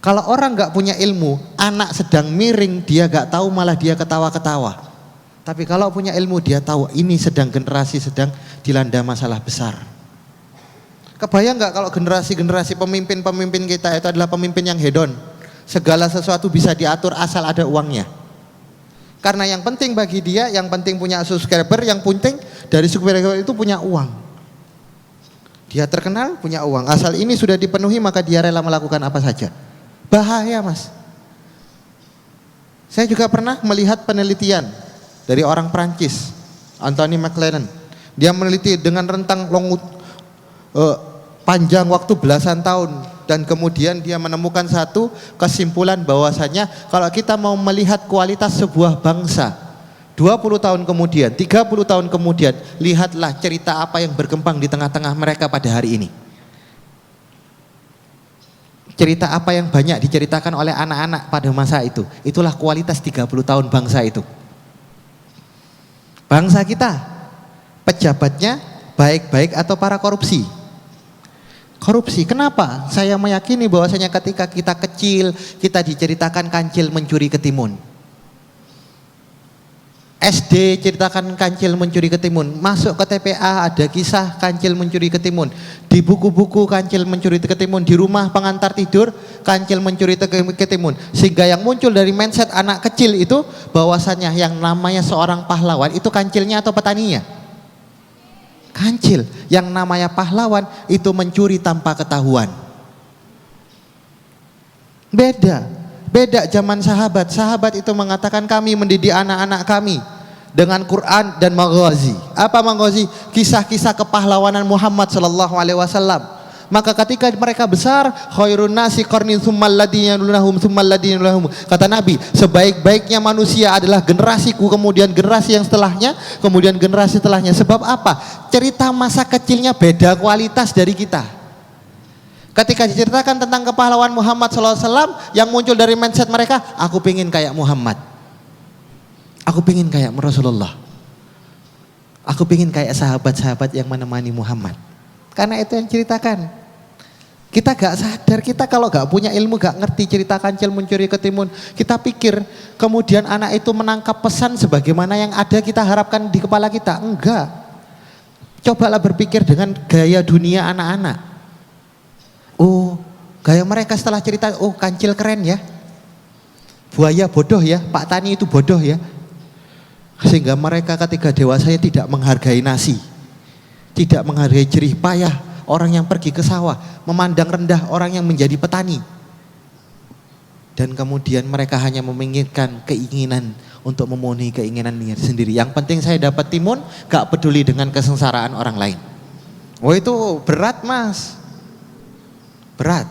Kalau orang nggak punya ilmu, anak sedang miring, dia nggak tahu, malah dia ketawa-ketawa. Tapi kalau punya ilmu, dia tahu ini sedang generasi sedang dilanda masalah besar. Kebayang nggak kalau generasi-generasi pemimpin-pemimpin kita itu adalah pemimpin yang hedon, segala sesuatu bisa diatur asal ada uangnya. Karena yang penting bagi dia, yang penting punya subscriber, yang penting dari subscriber itu punya uang. Dia terkenal, punya uang. Asal ini sudah dipenuhi, maka dia rela melakukan apa saja. Bahaya, Mas. Saya juga pernah melihat penelitian dari orang Prancis, Anthony McLennan. Dia meneliti dengan rentang panjang waktu belasan tahun, dan kemudian dia menemukan satu kesimpulan bahwasanya kalau kita mau melihat kualitas sebuah bangsa 20 tahun kemudian, 30 tahun kemudian, lihatlah cerita apa yang berkembang di tengah-tengah mereka pada hari ini. Cerita apa yang banyak diceritakan oleh anak-anak pada masa itu. Itulah kualitas 30 tahun bangsa itu. Bangsa kita, pejabatnya baik-baik atau para korupsi? Korupsi. Kenapa? Saya meyakini bahwasanya ketika kita kecil, kita diceritakan kancil mencuri ketimun. SD ceritakan kancil mencuri ketimun. Masuk ke TPA ada kisah kancil mencuri ketimun. Di buku-buku kancil mencuri ketimun. Di rumah pengantar tidur kancil mencuri ketimun. Sehingga yang muncul dari mindset anak kecil itu bahwasanya yang namanya seorang pahlawan itu kancilnya atau petaninya? Kancil. Yang namanya pahlawan itu mencuri tanpa ketahuan. Beda zaman sahabat. Sahabat itu mengatakan kami mendidik anak-anak kami dengan Quran dan maghazi. Apa maghazi? Kisah-kisah kepahlawanan Muhammad sallallahu alaihi wasallam. Maka ketika mereka besar, khairun nasi qarni tsummal ladzina yalunhum tsummal ladzina yalunhum. Kata Nabi, sebaik-baiknya manusia adalah generasiku, kemudian generasi yang setelahnya, kemudian generasi setelahnya. Sebab apa? Cerita masa kecilnya beda kualitas dari kita. Ketika diceritakan tentang kepahlawan Muhammad SAW, yang muncul dari mindset mereka, aku pengen kayak Muhammad, aku pengen kayak Rasulullah, aku pengen kayak sahabat-sahabat yang menemani Muhammad. Karena itu yang ceritakan. Kita gak sadar, kita kalau gak punya ilmu, gak ngerti cerita kancil mencuri ketimun, kita pikir kemudian anak itu menangkap pesan sebagaimana yang ada kita harapkan di kepala kita. Enggak. Cobalah berpikir dengan gaya dunia anak-anak. Oh, gaya mereka setelah cerita, oh kancil keren ya, buaya bodoh ya, Pak Tani itu bodoh ya. Sehingga mereka ketika dewasanya tidak menghargai nasi, tidak menghargai jerih payah orang yang pergi ke sawah, memandang rendah orang yang menjadi petani. Dan kemudian mereka hanya memikirkan keinginan untuk memenuhi keinginan diri sendiri. Yang penting saya dapat timun, gak peduli dengan kesengsaraan orang lain. Oh itu berat, Mas. Berat.